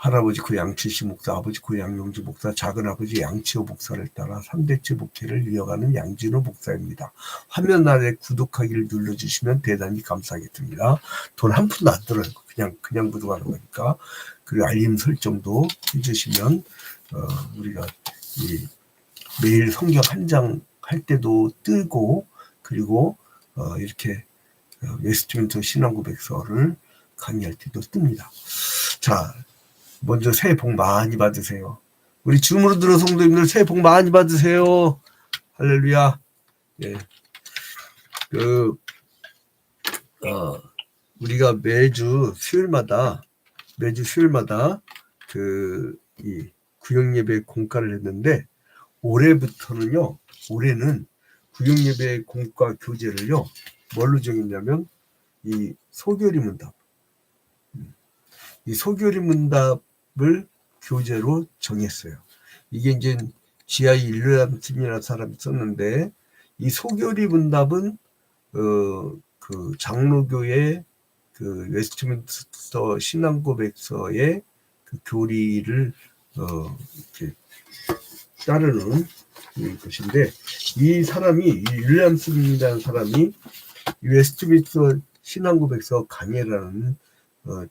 할아버지 그 양칠시 목사, 아버지 그 양용주 목사, 작은아버지 양치호 목사를 따라 3대째 목회를 이어가는 양진호 목사입니다. 화면 아래 구독하기를 눌러주시면 대단히 감사하겠습니다. 돈 한 푼도 안 들어요. 그냥 구독하는 거니까. 그리고 알림 설정도 해주시면 우리가 매일 성경 한 장 할 때도 뜨고, 그리고 이렇게 웨스트민스터 신앙고백서를 강의할 때도 뜹니다. 자, 먼저 새해 복 많이 받으세요. 우리 줌으로 들어 성도님들 새해 복 많이 받으세요. 할렐루야. 예. 우리가 매주 수요일마다 이 구역예배 공과를 했는데, 올해는 구역예배 공과 교재를요, 뭘로 정했냐면, 이 소교리 문답. 이 소교리 문답을 교재로 정했어요. 이게 이제 G.I. 일르암슨이라는 사람이 썼는데, 이 소교리 문답은 그 장로교의 그 웨스트민스터 신앙고백서의 그 교리를 이렇게 따르는 것인데, 이 사람이 일르암슨이라는 사람이 웨스트민스터 신앙고백서 강해라는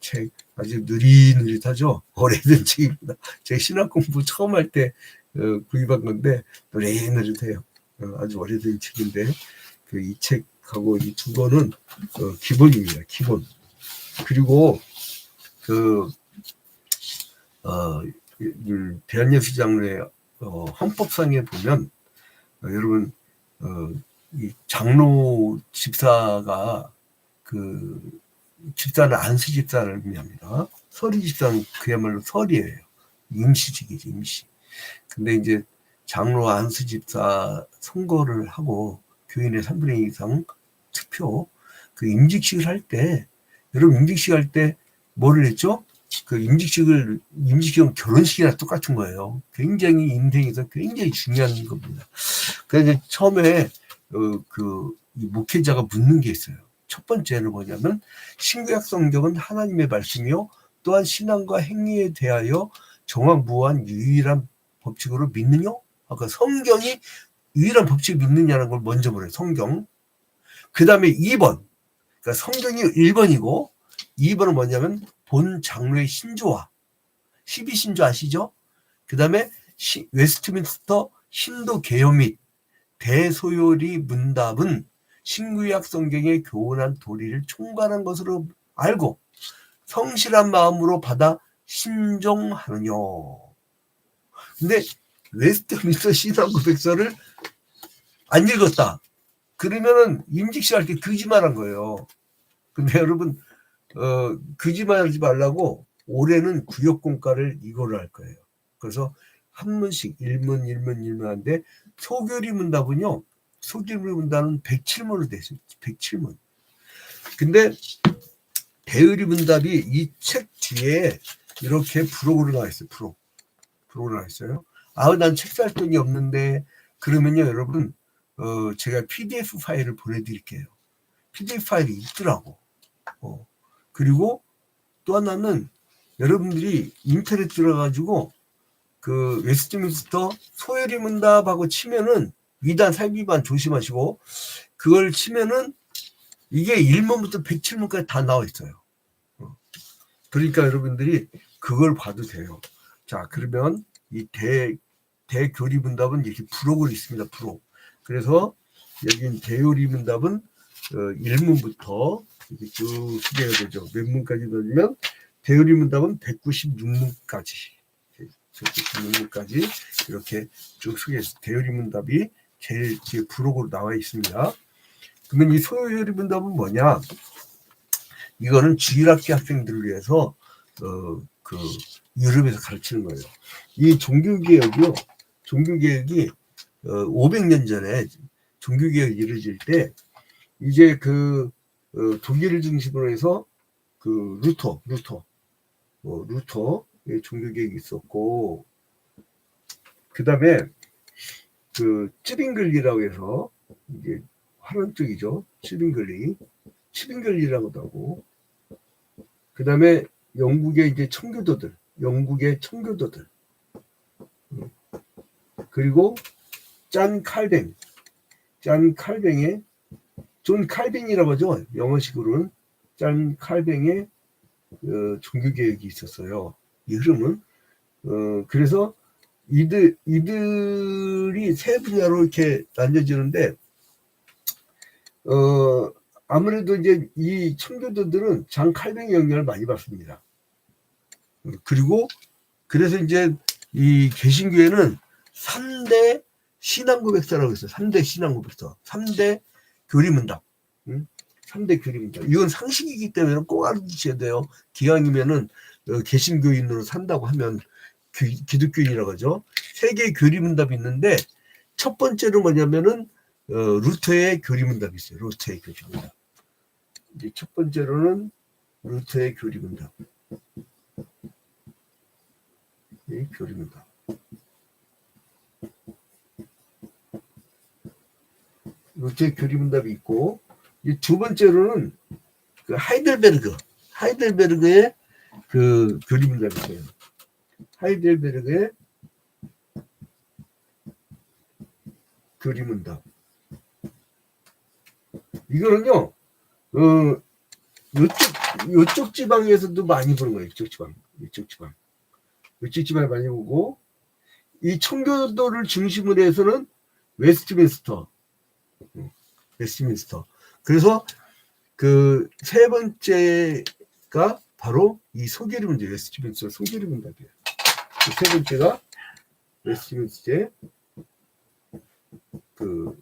책, 아주 느릿느릿하죠. 오래된 책입니다. 제가 신학 공부 처음 할 때 구입한 건데 느릿느릿해요. 아주 오래된 책인데 이 책하고 이 두 권은 기본입니다. 기본. 그리고 대한예수 장로의 헌법상에 보면 여러분 이 장로 집사가 집사는 안수 집사를 의미합니다. 서리 집사는 그야말로 설이에요. 임시직이죠, 임시. 근데 이제 장로 안수 집사 선거를 하고 교인의 3분의 2 이상 투표, 그 임직식을 할 때, 여러분 임직식 할 때 뭐를 했죠? 그 임직식은 결혼식이랑 똑같은 거예요. 굉장히 인생에서 굉장히 중요한 겁니다. 그래서 처음에 이 목회자가 묻는 게 있어요. 첫 번째는 뭐냐면, 신구약 성경은 하나님의 말씀이요 또한 신앙과 행위에 대하여 정확무한 유일한 법칙으로 믿느냐? 아까 성경이 유일한 법칙을 믿느냐는 걸 먼저 보래요. 성경. 그 다음에 2번. 그러니까 성경이 1번이고 2번은 뭐냐면 본 장로의 신조와 12신조 아시죠? 그 다음에 웨스트민스터 신도 개요 및 대소요리 문답은 신구약 성경의 교훈한 도리를 총괄한 것으로 알고 성실한 마음으로 받아 신종하느냐. 근데 웨스트민스터 신앙고백서를 안 읽었다. 그러면은 임직식 할 때 거짓말한 거예요. 근데 여러분 거짓말하지 말라고 올해는 구역공과를 이거를 할 거예요. 그래서 한 문씩 1문 하는데 소교리 문답은요. 소교리 문답은 107문으로 되어 있어요. 107문. 근데 대의리 문답이 이 책 뒤에 이렇게 부록으로 나와 있어요. 부록으로 나와 있어요. 난 책 살 돈이 없는데 그러면요 여러분 제가 PDF 파일을 보내드릴게요. PDF 파일이 있더라고. 그리고 또 하나는 여러분들이 인터넷 들어가지고 그 웨스트민스터 소요리 문답하고 치면은 2단 살기반 조심하시고 그걸 치면은 이게 1문부터 107문까지 다 나와 있어요. 그러니까 여러분들이 그걸 봐도 돼요. 자, 그러면 이 대교리 문답은 이렇게 부록으로 있습니다. 부록. 그래서 여기 대요리 문답은 1문부터 이렇게 쭉 소개가 되죠. 몇 문까지 넣으면 대요리 문답은 196문까지. 196문까지 이렇게 쭉 소개해서 대요리 문답이 제일 뒤에 부록으로 나와 있습니다. 그러면 이 소요리 문답은 뭐냐? 이거는 주일학교 학생들을 위해서 그 유럽에서 가르치는 거예요. 이 종교개혁이 500년 전에 종교개혁이 이루어질 때 이제 독일을 중심으로 해서 그 루터의 종교개혁이 있었고, 그 다음에 그 츠빙글리라고 해서 이게 화론 쪽이죠. 츠빙글리라고도 하고, 그 다음에 영국의 이제 청교도들 영국의 청교도들, 그리고 존 칼뱅의 존 칼뱅이라고 하죠. 영어식으로는 존 칼뱅의 종교개혁이 있었어요. 이 흐름은 그래서 이들이 세 분야로 이렇게 나뉘어지는데 아무래도 이제 이 청교도들은 존 칼뱅의 영향을 많이 받습니다. 그리고 그래서 이제 이 개신교회는 3대 신앙고백서라고 있어요. 3대 신앙고백서, 3대 교리문답, 3대 교리문답. 이건 상식이기 때문에 꼭 알아두셔야 돼요. 기왕이면은 개신교인으로 산다고 하면 기독교인이라고 하죠. 3개의 교리문답이 있는데 첫 번째로 뭐냐면은 루터의 교리문답이 있어요. 루터의 교리문답. 이제 첫 번째로는 루터의 교리문답. 이 교리문답. 루터의 교리문답이 있고, 이 두 번째로는 그 하이델베르그의 그 교리문답이 있어요. 하이델베르그의 교리문답. 이거는요, 요쪽 지방에서도 많이 보는 거예요. 이쪽 지방에 많이 보고, 이 청교도를 중심으로 해서는 웨스트민스터. 그래서 그 세 번째가 바로 이 소교리 문제, 웨스트민스터 소교리 문답이에요. 세 번째가 웨스트민스터의 그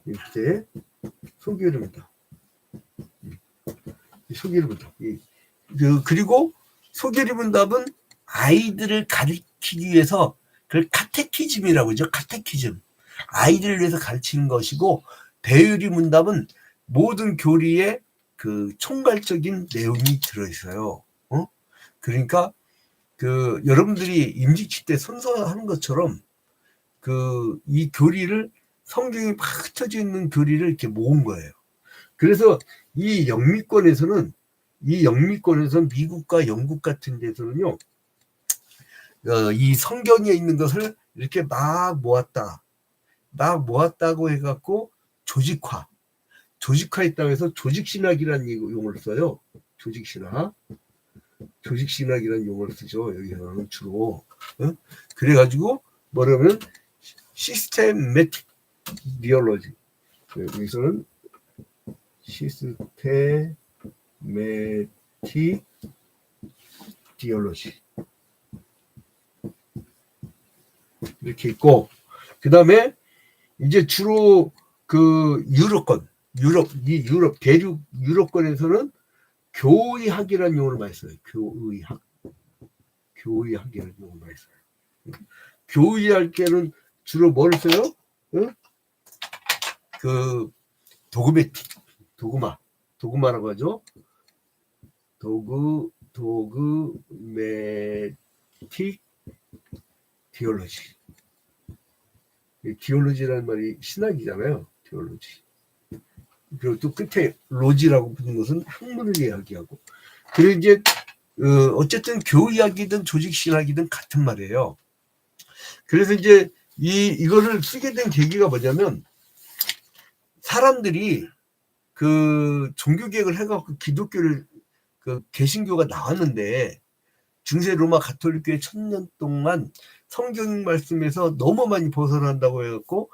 이제 소교리 문답. 소교리 문답. 그리고 소교리 문답은 아이들을 가르치기 위해서 그걸 카테키즘이라고 하죠. 카테키즘. 아이들을 위해서 가르치는 것이고, 대유리 문답은 모든 교리에 그 총괄적인 내용이 들어있어요. 그러니까 그 여러분들이 임직치 때 선서하는 것처럼 그 이 교리를 성경이 막 흩어져 있는 교리를 이렇게 모은 거예요. 그래서 이 영미권에서는 미국과 영국 같은 데서는요, 이 성경에 있는 것을 이렇게 막 모았다고 해갖고 조직화했다고 해서 조직신학이라는 용어를 써요. 조직신학이라는 용어를 쓰죠. 여기서는 주로. 그래가지고 뭐냐면 시스테매틱 디올로지. 여기서는 시스테매틱 디올로지 이렇게 있고, 그 다음에 이제 주로 그 대륙 유럽권에서는 교의학이라는 용어를 많이 써요. 교의학이라는 용어를 많이 써요. 교의학계는 주로 뭘 써요? 그 도그마라고 하죠. 도그매틱 디올로지. 디올로지라는 말이 신학이잖아요. 디올로지. 그리고 또 끝에 로지라고 부르는 것은 학문을 이야기하고. 그리고 이제 어쨌든 교의학이든 조직신학이든 같은 말이에요. 그래서 이제 이거를 쓰게 된 계기가 뭐냐면, 사람들이 그 종교개혁을 해갖고 기독교를 그 개신교가 나왔는데, 중세 로마 가톨릭교회 1000년 동안 성경 말씀에서 너무 많이 벗어난다고 해갖고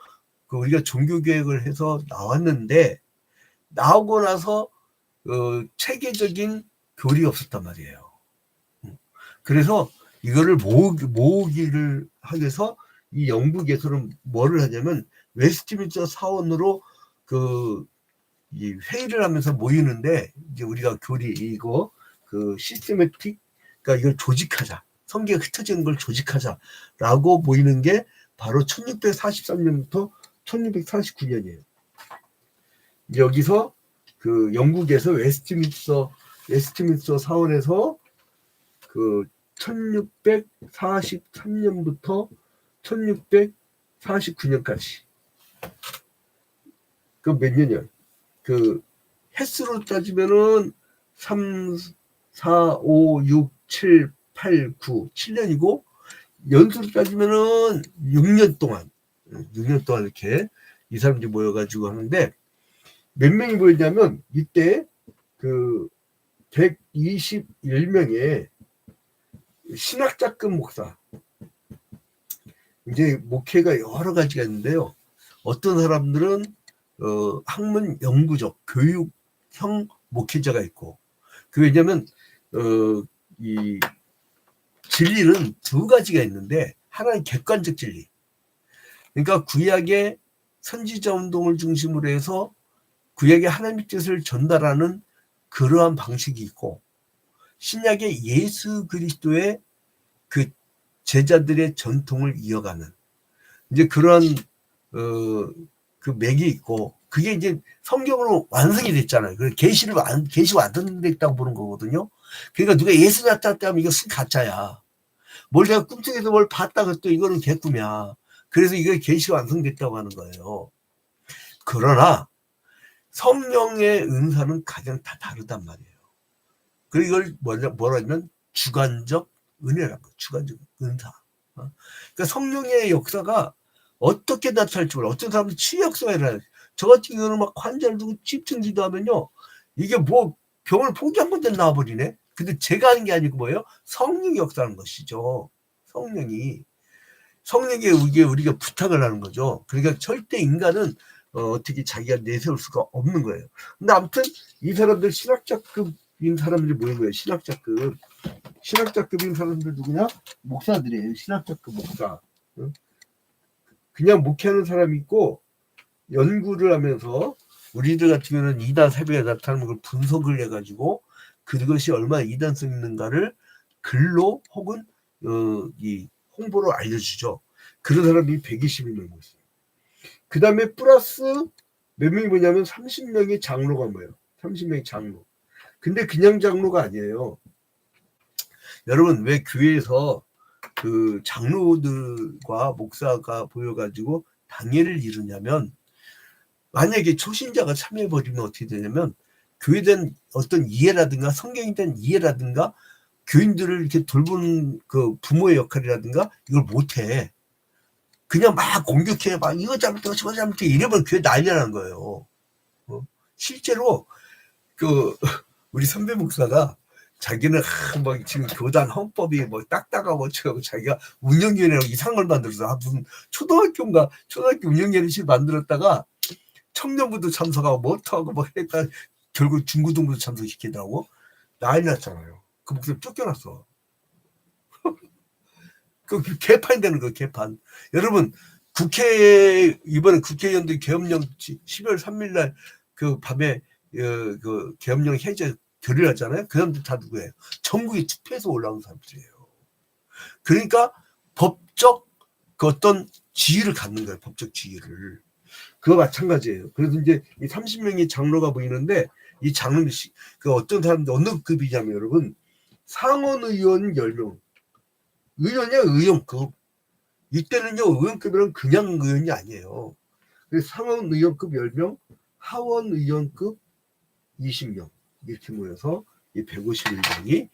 그 우리가 종교개혁을 해서 나왔는데, 나오고 나서 체계적인 교리가 없었단 말이에요. 그래서 이거를 모으기를 하기 위해서 이 영국에서는 뭐를 하냐면 웨스트민스터 사원으로 이 회의를 하면서 모이는데, 이제 우리가 교리 이거 그 시스테매틱, 그러니까 이걸 조직하자, 성경에 흩어지는 걸 조직하자라고 모이는 게 바로 1643년부터 1649년이에요. 여기서 그 영국에서 웨스트민스터 사원에서 그 1643년부터 1649년까지 그 몇 년이야? 그 횟수로 따지면은 3, 4, 5, 6, 7, 8, 9, 7년이고 연수로 따지면은 6년 동안 이렇게 이 사람들이 모여가지고 하는데 몇 명이 모였냐면 이때 그 121명의 신학자급 목사 이제 목회가 여러 가지가 있는데요. 어떤 사람들은 학문 연구적 교육형 목회자가 있고 그 왜냐면 이 진리는 두 가지가 있는데 하나는 객관적 진리. 그러니까 구약의 선지자 운동을 중심으로 해서 구약의 하나님의 뜻을 전달하는 그러한 방식이 있고 신약의 예수 그리스도의 그 제자들의 전통을 이어가는 이제 그런 그 맥이 있고 그게 이제 성경으로 완성이 됐잖아요. 그 계시 완성됐다고 보는 거거든요. 그러니까 누가 예수 나타났다 하면 이거 가짜야. 뭘 내가 꿈속에서 뭘 봤다가 또 이거는 개꿈이야. 그래서 이게 계시가 완성됐다고 하는 거예요. 그러나 성령의 은사는 가장 다 다르단 말이에요. 그리고 이걸 뭐라 하면 주관적 은혜라는 거예요. 주관적 은사. 그러니까 성령의 역사가 어떻게 나타날지 몰라. 어떤 사람은 치유 역사가 일어나요. 저 같은 경우는 막 환자를 두고 집중 기도하면요. 이게 뭐 병을 포기한 건데 나와버리네. 근데 제가 하는 게 아니고 뭐예요? 성령이 역사하는 것이죠. 성령이 우리가 부탁을 하는 거죠. 그러니까 절대 인간은 어떻게 자기가 내세울 수가 없는 거예요. 근데 아무튼 이 사람들 신학자급인 사람들이 모인 거예요. 신학자급인 사람들 누구냐? 목사들이에요. 신학자급 목사. 그냥 목회하는 사람이 있고 연구를 하면서 우리들 같은 경우는 이단 사비가 나타나는 걸 분석을 해가지고 그것이 얼마나 이단성 있는가를 글로 혹은 이 홍보로 알려주죠. 그런 사람이 121명이 있어요. 그 다음에 플러스 몇 명이 뭐냐면 30명의 장로가 뭐예요? 30명의 장로. 근데 그냥 장로가 아니에요. 여러분 왜 교회에서 그 장로들과 목사가 보여가지고 당회를 이루냐면 만약에 초신자가 참여해버리면 어떻게 되냐면 교회에 대한 어떤 이해라든가 성경에 대한 이해라든가 교인들을 이렇게 돌보는 그 부모의 역할이라든가 이걸 못해. 그냥 막 공격해. 막 이거 잘못해 저거 잘못해 이러면 교회 난리나는 거예요. 실제로 그 우리 선배 목사가 자기는 막 지금 교단 헌법이 뭐 딱딱하고 어쩌고 자기가 운영위원회라고 이상한 걸 만들어서 무슨 초등학교 운영위원회실 만들었다가 청년부도 참석하고 뭐하고 뭐 했다 결국 중고등부도 참석시키더라고. 난리 났잖아요. 그 목사 쫓겨났어. 그 개판이 되는 거예요. 개판. 여러분 이번에 국회의원들 계엄령 12월 3일 날 그 밤에 그 계엄령 해제 결의하잖아요. 그 사람들 다 누구예요? 전국에 투표해서 올라온 사람들이에요. 그러니까 법적 그 어떤 지위를 갖는 거예요. 법적 지위를. 그거 마찬가지예요. 그래서 이제 이 30명의 장로가 보이는데 이 장로는 그 어떤 사람들 어느 급이냐면 여러분 상원 의원 10명. 의원이야 의원급. 이때는요 의원급이란 그냥 의원이 아니에요. 그래서 상원 의원급 10명, 하원 의원급 20명 이렇게 모여서 이 151명이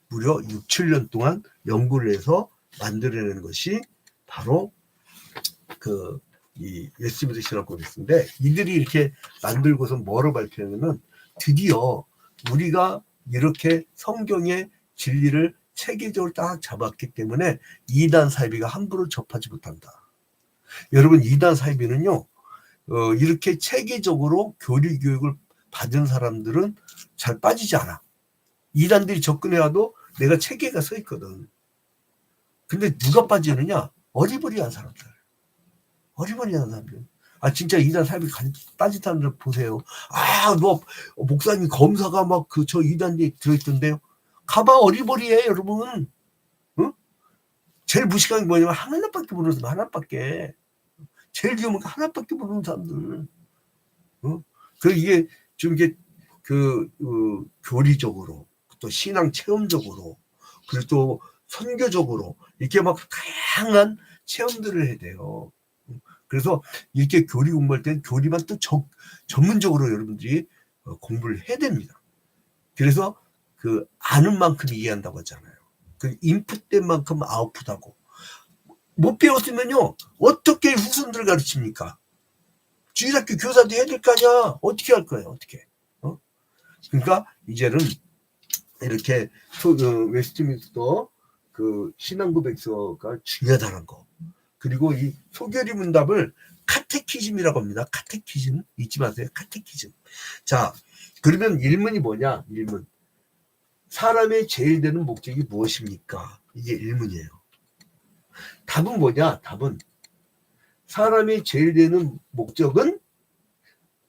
무려 6, 7년 동안 연구를 해서 만들어내는 것이 바로 그 이 웨스트민스터 신학공회인데 이들이 이렇게 만들고서 뭐로 발표하냐면 드디어 우리가 이렇게 성경의 진리를 체계적으로 딱 잡았기 때문에 이단 사이비가 함부로 접하지 못한다. 여러분 이단 사이비는요 이렇게 체계적으로 교리 교육을 받은 사람들은 잘 빠지지 않아. 이단들이 접근해와도 내가 체계가 서 있거든. 근데 누가 빠지느냐? 어리버리한 사람들. 어리버리한 사람들. 아 진짜 이단 사이비 빠진 사람들 보세요. 아 뭐 목사님 검사가 막 그 저 이단에 들어있던데요. 가봐 어리버리해 여러분. 응? 제일 무식한 게 뭐냐면 하나밖에 모르는 사람 하나밖에. 제일 위험한 게 하나밖에 모르는 사람들. 그 이게 좀 이게 교리적으로 또 신앙 체험적으로 그리고 또 선교적으로 이렇게 막 다양한 체험들을 해야 돼요. 그래서 이렇게 교리 공부할 때는 교리만 또 전문적으로 여러분들이 공부를 해야 됩니다. 그래서 그 아는 만큼 이해한다고 하잖아요. 그 인풋된 만큼 아웃풋하고. 못 배웠으면요 어떻게 후손들 가르칩니까? 주일학교 교사도 해야 될 거 아니야. 어떻게 할 거예요? 어떻게? 그러니까 이제는 이렇게 웨스트민스터 그 신앙고백서가 중요하다는 거. 그리고 이 소결의 문답을 카테키즘이라고 합니다. 카테키즘 잊지 마세요. 카테키즘. 자, 그러면 일문이 뭐냐? 일문. 사람의 제일 되는 목적이 무엇입니까? 이게 일문이에요. 답은 뭐냐? 답은 사람의 제일 되는 목적은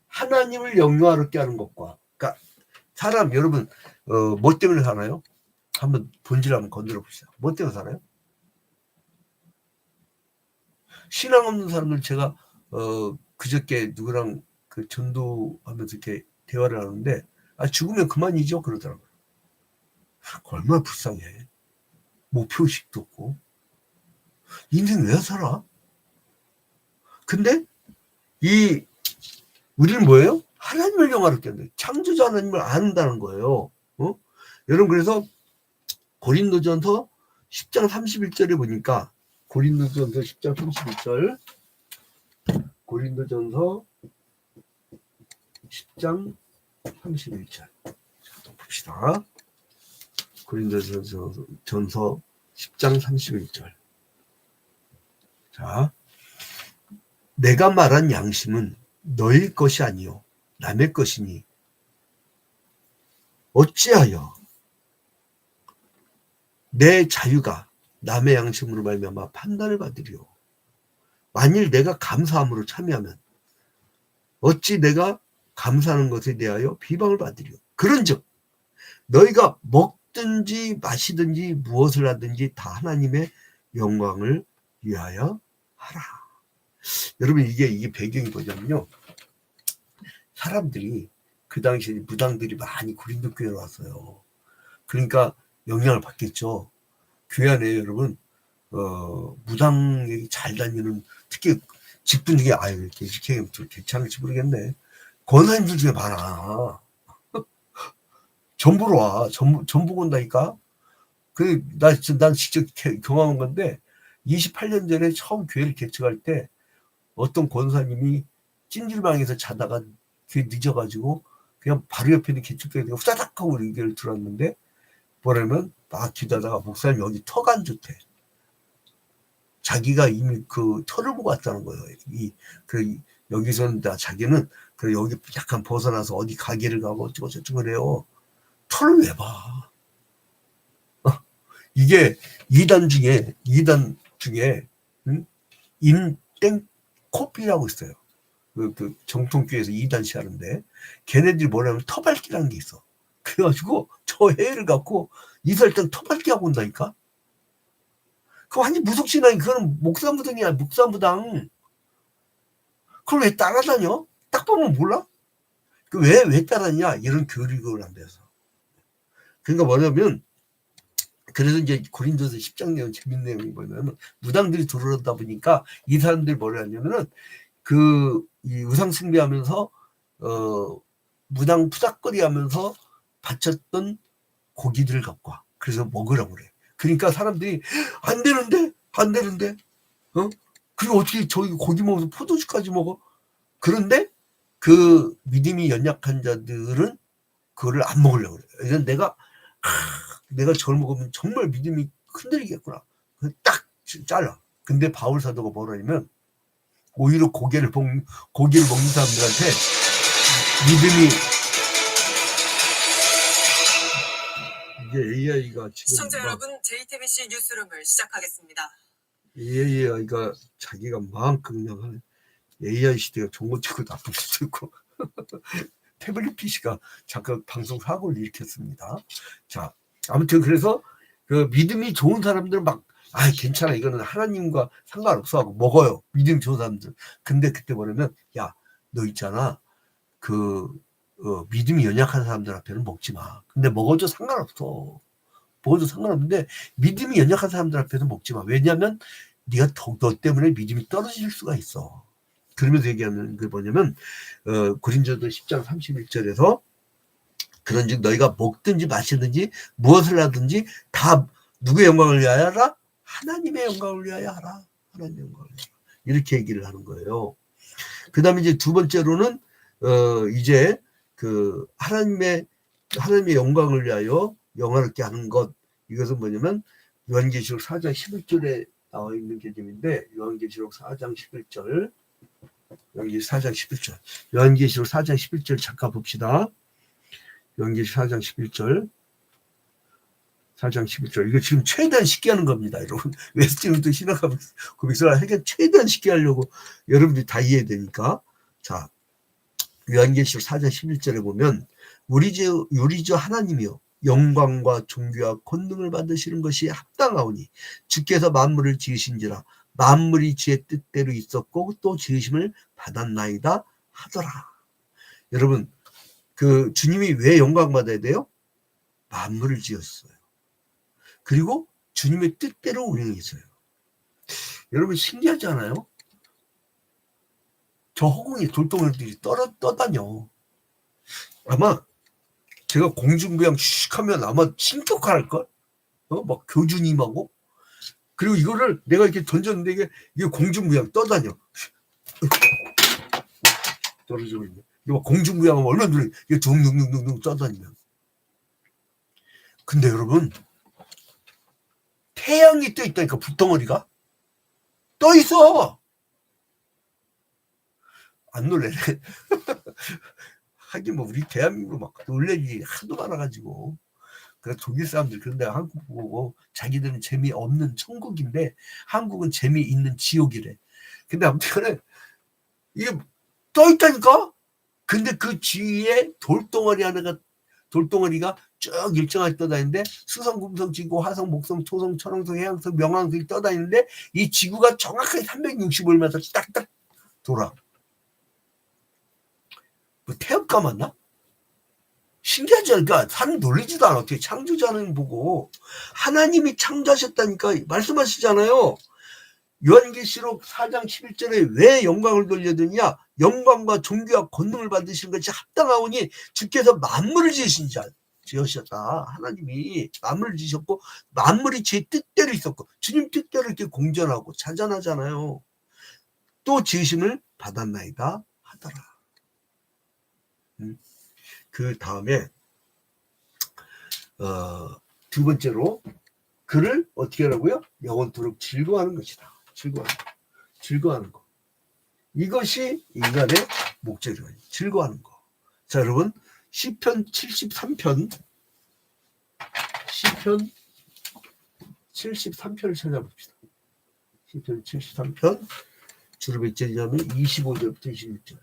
하나님을 영광스럽게 하는 것과, 그러니까 사람 여러분 뭐 때문에 사나요? 한번 본질 한번 건드려 봅시다. 뭐 때문에 살아요? 신앙 없는 사람들 제가 그저께 누구랑 그 전도하면서 이렇게 대화를 하는데 죽으면 그만이죠 그러더라고요. 얼마나 불쌍해. 목표의식도 없고 인생 왜 살아? 근데 우리는 뭐예요? 하나님을 영화롭게 한다. 창조자 하나님을 안다는 거예요. 여러분 그래서 고린도전서 10장 31절에 보니까 고린도전서 10장 31절 고린도전서 10장 31절 자, 또 봅시다. 고린도전서 10장 31절 자, 내가 말한 양심은 너희 것이 아니요 남의 것이니 어찌하여 내 자유가 남의 양심으로 말미암아 판단을 받으리요. 만일 내가 감사함으로 참여하면 어찌 내가 감사하는 것에 대하여 비방을 받으리요. 그런즉 너희가 먹든지 마시든지 무엇을 하든지 다 하나님의 영광을 위하여 하라. 여러분 이게 배경이 뭐냐면요. 사람들이 그 당시에 무당들이 많이 고린도 교회로 왔어요. 그러니까 영향을 받겠죠. 교회 안에 여러분 무당이 잘 다니는 특히 직분 중에 이렇게 괜찮을지 모르겠네. 권사님들 중에 많아. 전부로 와. 전부 온다니까. 난 직접 경험한 건데 28년 전에 처음 교회를 개척할 때 어떤 권사님이 찜질방에서 자다가 교회 늦어가지고 그냥 바로 옆에 있는 개척교회가 후다닥 하고 우리 교회를 들어왔는데 뭐냐면 막 기다다가 목사님 여기 터가 안 좋대. 자기가 이미 그 터를 보고 왔다는 거예요. 여기서는 자기는 여기 약간 벗어나서 어디 가게를 가고 어쩌고 그래요. 터를 왜 봐? 이게 2단 중에 인땡 코피라고 있어요. 그 정통교회에서 2단씩 하는데 걔네들이 뭐냐면 터밟기라는 게 있어. 그래가지고 저 해를 갖고 이설 땐 터밟기 하고 온다니까. 그거 완전 무속신앙이 그거는 목사무당이야. 목사무당. 그걸 왜 따라다녀? 딱 보면 몰라? 왜 따라다니냐? 이런 교육을 안 돼서. 그러니까 뭐냐면 그래서 이제 고린도서 10장 내용 재밌는 내용이 뭐냐면 무당들이 들어오다 보니까 이 사람들이 뭐라 하냐면은 이 우상 숭배하면서 무당 푸닥거리 하면서 바쳤던 고기들을 갖고 와. 그래서 먹으라고 그래. 그러니까 사람들이 안 되는데 그리고 어떻게 저기 고기 먹어서 포도주까지 먹어? 그런데 그 믿음이 연약한 자들은 그거를 안 먹으려고 그래. 그래서 내가 저걸 먹으면 정말 믿음이 흔들리겠구나. 딱 잘라. 근데 바울 사도가 뭐라냐면 오히려 고기를 먹는 사람들한테 믿음이 이게 AI가 지금 시청자 여러분, JTBC 뉴스룸을 시작하겠습니다. AI가 자기가 마음껏 그냥 하는 AI 시대가 좋은 것도 있고 나쁜 것도 있고 태블릿 PC가 잠깐 방송 사고를 일으켰습니다. 자, 아무튼 그래서 그 믿음이 좋은 사람들은 괜찮아 이거는 하나님과 상관없어 하고 먹어요. 믿음이 좋은 사람들. 근데 그때 뭐냐면 너 있잖아 믿음이 연약한 사람들 앞에는 먹지 마. 근데 먹어도 상관없어. 먹어도 상관없는데 믿음이 연약한 사람들 앞에서 먹지 마. 왜냐하면 네가 너 때문에 믿음이 떨어질 수가 있어. 그러면서 얘기하는 게 뭐냐면 고린도서 10장 31절에서 그런즉 너희가 먹든지 마시든지 무엇을 하든지 다 누구의 영광을 위하여 하라? 하나님의 영광을 위하여 하라. 하나님의 영광을 위하여 하라. 이렇게 얘기를 하는 거예요. 그 다음에 이제 두 번째로는, 이제 그 하나님의 영광을 위하여 영화롭게 하는 것. 이것은 뭐냐면, 요한계시록 4장 11절에 나와 있는 개념인데, 요한계시록 4장 11절. 요한계시록 4장 11절 잠깐 봅시다. 요한계시록 4장 11절. 4장 11절. 이거 지금 최대한 쉽게 하는 겁니다, 여러분. 웨스트민스터 신학 고백서를 하니까 최대한 쉽게 하려고 여러분들이 다 이해해야 되니까. 자, 요한계시록 4장 11절에 보면, 우리 주 하나님이요 영광과 존귀와 권능을 받으시는 것이 합당하오니 주께서 만물을 지으신지라 만물이 주의 뜻대로 있었고 또 지으심을 받았나이다 하더라. 여러분, 그 주님이 왜 영광 받아야 돼요? 만물을 지었어요. 그리고 주님의 뜻대로 운행했어요. 여러분, 신기하지 않아요? 저 허공에 돌덩이들이 떠다녀. 아마 제가 공중부양 슉 하면 아마 신격할걸? 막 교주님하고. 그리고 이거를 내가 이렇게 던졌는데 이게 공중부양 떠다녀. 떨어지고 있네. 이거 막 공중부양하면 얼마나 눈에 이게 둥둥둥둥 떠다니면. 근데 여러분, 태양이 떠 있다니까, 불덩어리가. 떠 있어! 안 놀래네. 하긴 뭐 우리 대한민국 막 놀랄 일이 하도 많아가지고. 그래서 독일 사람들 그런데 한국 보고 자기들은 재미없는 천국인데 한국은 재미있는 지옥이래. 근데 아무튼 이게 떠 있다니까. 근데 그 주위에 돌덩어리가 쭉 일정하게 떠다니는데 수성, 금성, 지구, 화성, 목성, 토성, 천왕성, 해왕성, 명왕성이 떠다니는데 이 지구가 정확하게 365일마다 딱딱 돌아. 뭐 태엽가 맞나? 신기하지 않을까? 사람 놀리지도 않아. 어떻게 창조자는 보고 하나님이 창조하셨다니까 말씀하시잖아요. 요한계시록 4장 11절에 왜 영광을 돌려드냐? 영광과 존귀와 권능을 받으시는 것이 합당하오니 주께서 만물을 지으셨다. 하나님이 만물을 지으셨고 만물이 제 뜻대로 있었고 주님 뜻대로 이렇게 공전하고 자전하잖아요. 또 지으심을 받았나이다 하더라. 그 다음에 두 번째로 그를 어떻게 하라고요? 영원토록 즐거워하는 것이다. 즐거워하는 거. 이것이 인간의 목적이에요. 즐거워하는 거. 자, 여러분, 시편 73편을 찾아봅시다. 시편 73편 주로 몇 절이냐면 25절부터 26절.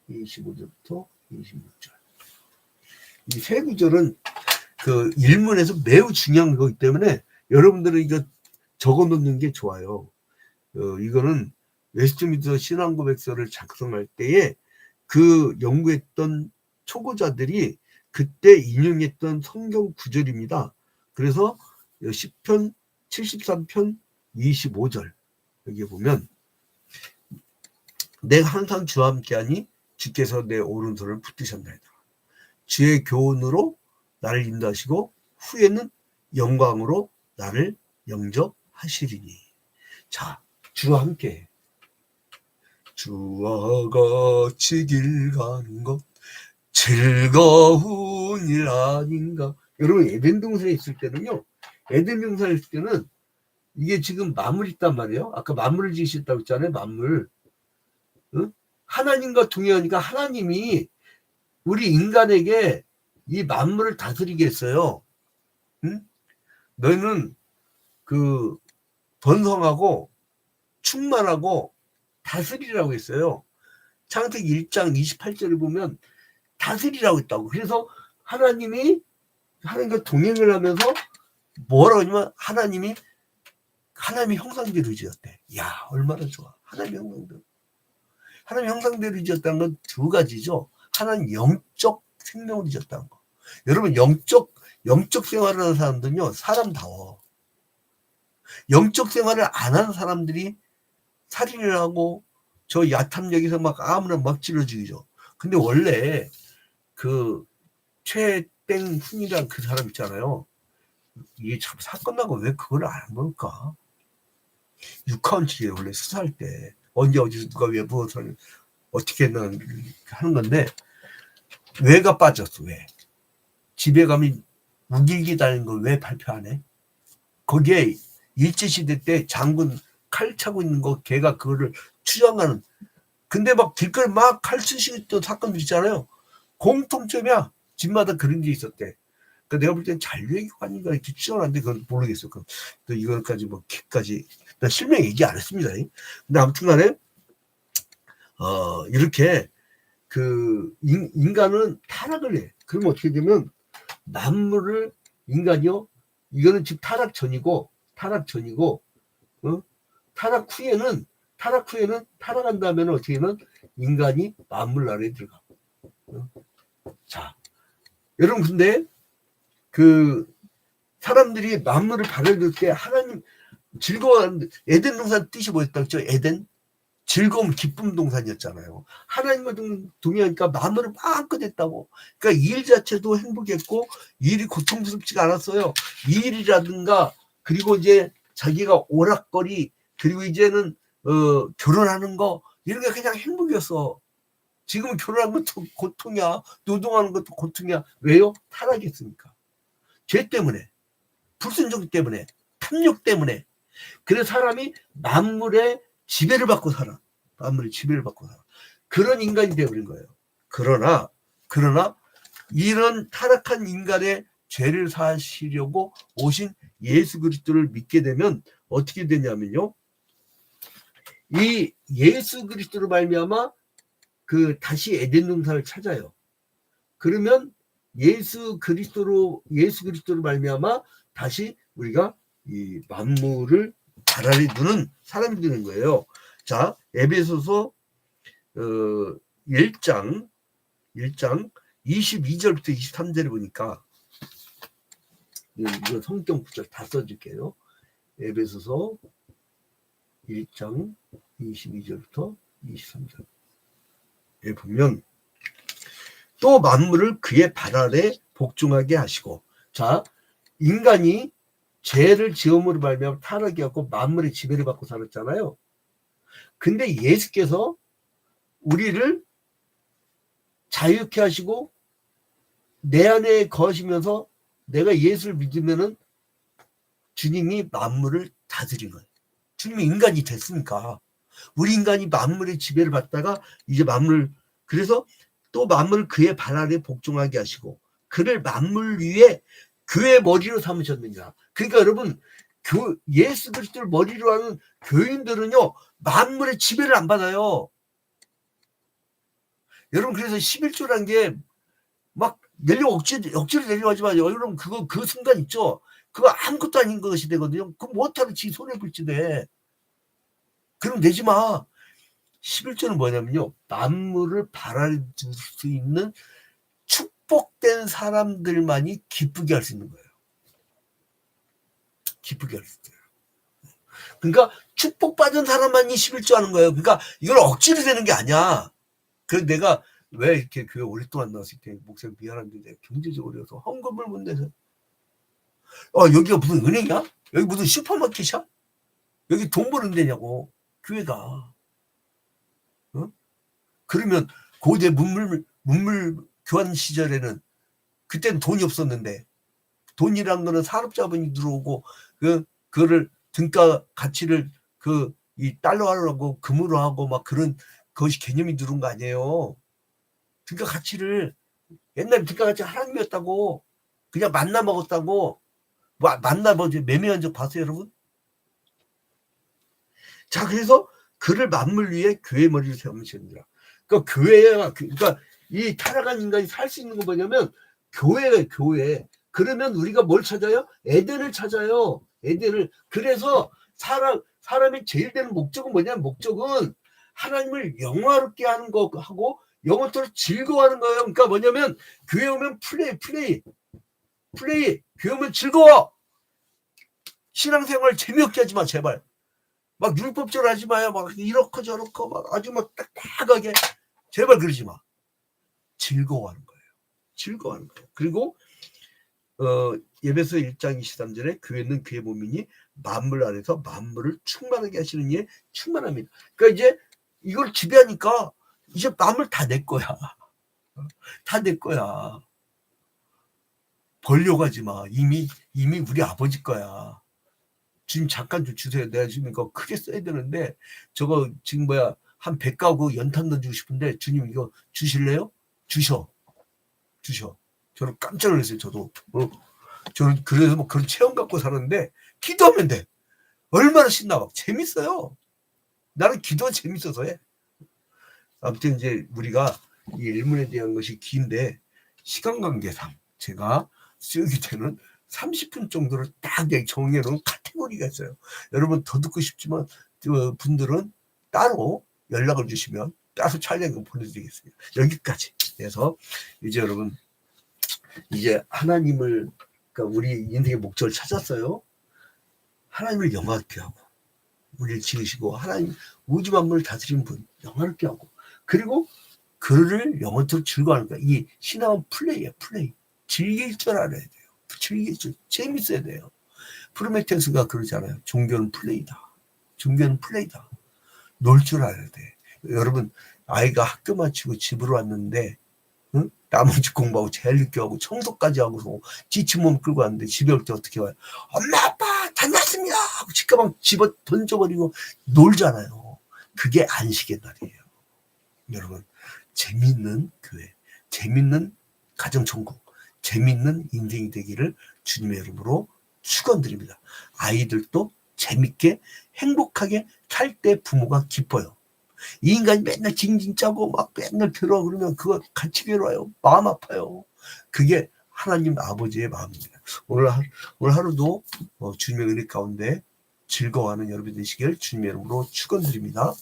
25절부터 26절. 이 세 구절은 그 일문에서 매우 중요한 거기 때문에 여러분들은 이거 적어 놓는 게 좋아요. 이거는 웨스트민스터 신앙고백서를 작성할 때에 그 연구했던 초고자들이 그때 인용했던 성경 구절입니다. 그래서 시편 73편 25절 여기 보면 내가 항상 주와 함께하니 주께서 내 오른손을 붙드셨나이다. 주의 교훈으로 나를 인도하시고 후에는 영광으로 나를 영접하시리니. 자, 주와 함께 주와 같이 길 가는 것 즐거운 일 아닌가. 여러분, 에덴 동산에 있을 때는요, 에덴 동산에 있을 때는 이게 지금 만물 있단 말이에요. 아까 만물을 지으셨다고 했잖아요. 만물. 응? 하나님과 동의하니까 하나님이 우리 인간에게 이 만물을 다스리게 했어요. 응? 너희는 그 번성하고 충만하고 다스리라고 했어요. 창세기 1장 28절을 보면 다스리라고 했다고. 그래서 하나님과 동행을 하면서 뭐라고 하냐면 하나님이 형상대로 지었대. 야, 얼마나 좋아. 하나님 형상대로 지었다는 건 두 가지죠. 하나는 영적 생명으로 지었다는 거. 여러분, 영적 생활을 하는 사람들은요, 사람다워. 영적 생활을 안 하는 사람들이 살인을 하고 저 야탐역에서 막 아무나 막 찔러 죽이죠. 근데 원래 그 최땡훈이란 그 사람 있잖아요. 이게 참 사건 나고 왜 그걸 안 볼까? 6카운트에 원래 수사할 때 언제 어디서 누가 왜 부어서 어떻게 하는 건데 왜가 빠졌어? 왜? 집에 가면 우길기 다니는 걸 왜 발표 안 해? 거기에 일제시대 때 장군 칼 차고 있는 거 걔가 그거를 추정하는 근데 막 길거리 막 칼 쑤시던 사건들 있잖아요. 공통점이야. 집마다 그런 게 있었대. 그러니까 내가 볼 땐 잔류기관인가 이렇게 추정하는데 그건 모르겠어. 또 이거까지 뭐 기까지 나 실명 얘기 안 했습니다. 근데 아무튼간에 이렇게 그 인간은 타락을 해. 그러면 어떻게 되면 만물을 인간이요. 이거는 지금 타락 전이고 타락 후에는 타락한 다음에는 어떻게 되면 인간이 만물 아래에 들어가. 자, 여러분 근데 그 사람들이 만물을 바라볼 때 하나님 즐거워하는 에덴 동산 뜻이 뭐였다 그랬죠? 에덴 즐거움 기쁨 동산이었잖아요. 하나님과 동의하니까 마음으로 마음껏 했다고. 그러니까 일 자체도 행복했고 일이 고통스럽지가 않았어요. 일이라든가 그리고 이제 자기가 오락거리 그리고 이제는 결혼하는 거 이런 게 그냥 행복이었어. 지금은 결혼하는 것도 고통이야. 노동하는 것도 고통이야. 왜요? 타락했으니까. 죄 때문에 불순종 때문에 탐욕 때문에 그래서 사람이 만물의 지배를 받고 살아. 만물의 지배를 받고 살아. 그런 인간이 되어버린 거예요. 그러나 이런 타락한 인간의 죄를 사시려고 오신 예수 그리스도를 믿게 되면 어떻게 되냐면요. 이 예수 그리스도로 말미암아 그 다시 에덴 동산을 찾아요. 그러면 예수 그리스도로 말미암아 다시 우리가 이 만물을 발 아래 두는 사람이 되는 거예요. 자, 에베소서 1장 22절부터 23절을 보니까 이거 성경 구절 다 써줄게요. 에베소서 1장 22절부터 23절에 보면 또 만물을 그의 발 아래 복종하게 하시고 자 인간이 죄를 지음으로 말미암아 타락이 갖고 만물의 지배를 받고 살았잖아요. 근데 예수께서 우리를 자유케 하시고 내 안에 거하시면서 내가 예수를 믿으면은 주님이 만물을 다스린 거예요. 주님이 인간이 됐으니까 우리 인간이 만물의 지배를 받다가 이제 그래서 또 만물을 그의 발 아래 복종하게 하시고 그를 만물 위에 교회 머리로 삼으셨느니라. 그러니까 여러분 예수 그리스도를 머리로 하는 교인들은요 만물의 지배를 안 받아요. 여러분 그래서 11조란 게 막 억지로 내려고 하지 마요. 여러분 그 순간 있죠. 그거 아무것도 아닌 것이 되거든요. 그거 못하면 지 손에 불지 돼. 그럼 내지 마. 11조는 뭐냐면요. 만물을 바라볼 수 있는 축복된 사람들만이 기쁘게 할 수 있는 거예요. 기쁘게 할 수 있어요. 그러니까 축복받은 사람만이 11조 하는 거예요. 그러니까 이걸 억지로 되는 게 아니야. 그래서 내가 왜 이렇게 교회 오랫동안 나왔을 때 목사님 미안한데 내가 경제적으로 해서 헌금을 못 내서 여기가 무슨 은행이야? 여기 무슨 슈퍼마켓이야? 여기 돈 버는 데냐고 교회가. 그러면 고대 문물 교환 시절에는 그때는 돈이 없었는데 돈이란 거는 산업자본이 들어오고 그거를 등가 가치를 이 달러로 하고 금으로 하고 막 그런 그것이 개념이 들어온 거 아니에요. 등가 가치를 옛날에 등가 가치 하나님이었다고 그냥 만나 먹었다고 만나 매매한 적 봤어요 여러분? 자 그래서 그를 만물 위에 교회 머리를 세우시느니라. 그러니까 그러니까 이 타락한 인간이 살 수 있는 건 뭐냐면 교회예요. 교회. 그러면 우리가 뭘 찾아요? 에덴을 찾아요. 에덴을. 그래서 사람이 제일 되는 목적은 뭐냐면 목적은 하나님을 영화롭게 하는 거 하고 영혼토록 즐거워하는 거예요. 그러니까 뭐냐면 교회 오면 플레이. 교회 오면 즐거워. 신앙생활 재미없게 하지 마 제발. 막 율법적으로 하지 마요. 막 이렇고 저렇고 막 아주 막 딱딱하게 제발 그러지 마. 즐거워하는 거예요. 그리고 예배서 1장 23절에 교회는 그의 몸이니 만물 안에서 만물을 충만하게 하시는 이에 충만합니다. 그러니까 이제 이걸 지배하니까 이제 만물 다 내 거야. 다 내 거야. 벌려고 하지 마. 이미 우리 아버지 거야. 주님 잠깐 좀 주세요. 내가 지금 이거 크게 써야 되는데 저거 지금 한 100가구 연탄 던지고 싶은데 주님 이거 주실래요? 주셔. 저는 깜짝 놀랐어요. 저도. 저는 그래서 뭐 그런 체험 갖고 사는데 기도하면 돼. 얼마나 신나. 막 재밌어요. 나는 기도가 재밌어서 해. 아무튼 이제 우리가 이 일문에 대한 것이 긴데 시간 관계상 제가 쓰기 때는 30분 정도를 딱 정해놓은 카테고리가 있어요. 여러분 더 듣고 싶지만 분들은 따로 연락을 주시면 따로 촬영을 보내드리겠습니다. 여기까지 해서 이제 여러분 이제 하나님을 그러니까 우리 인생의 목적을 찾았어요. 하나님을 영화롭게 하고 우리를 지으시고 하나님 우주 만물을 다스리는 분 영화롭게 하고 그리고 그를 영원토록 즐거워하는 거야. 이 신앙은 플레이야. 플레이. 즐길 줄 알아야 돼요. 즐길 줄 재밌어야 돼요. 프로메테우스가 그러잖아요. 종교는 플레이다. 종교는 플레이다. 놀 줄 알아야 돼. 여러분 아이가 학교 마치고 집으로 왔는데 응? 나머지 공부하고 제일 늦게 하고 청소까지 하고서 지친 몸 끌고 왔는데 집에 올 때 어떻게 와요? 엄마 아빠 다녔습니다 하고 집가방 집어 던져버리고 놀잖아요. 그게 안식의 날이에요. 여러분 재밌는 교회, 재밌는 가정천국, 재밌는 인생이 되기를 주님의 이름으로 축원드립니다. 아이들도 재밌게 행복하게 살 때 부모가 기뻐요. 이 인간이 맨날 징징 짜고 막 맨날 괴로워 그러면 그거 같이 괴로워요. 마음 아파요. 그게 하나님 아버지의 마음입니다. 오늘 하루도 주님의 은혜 가운데 즐거워하는 여러분 되시길 주님의 이름으로 축원드립니다.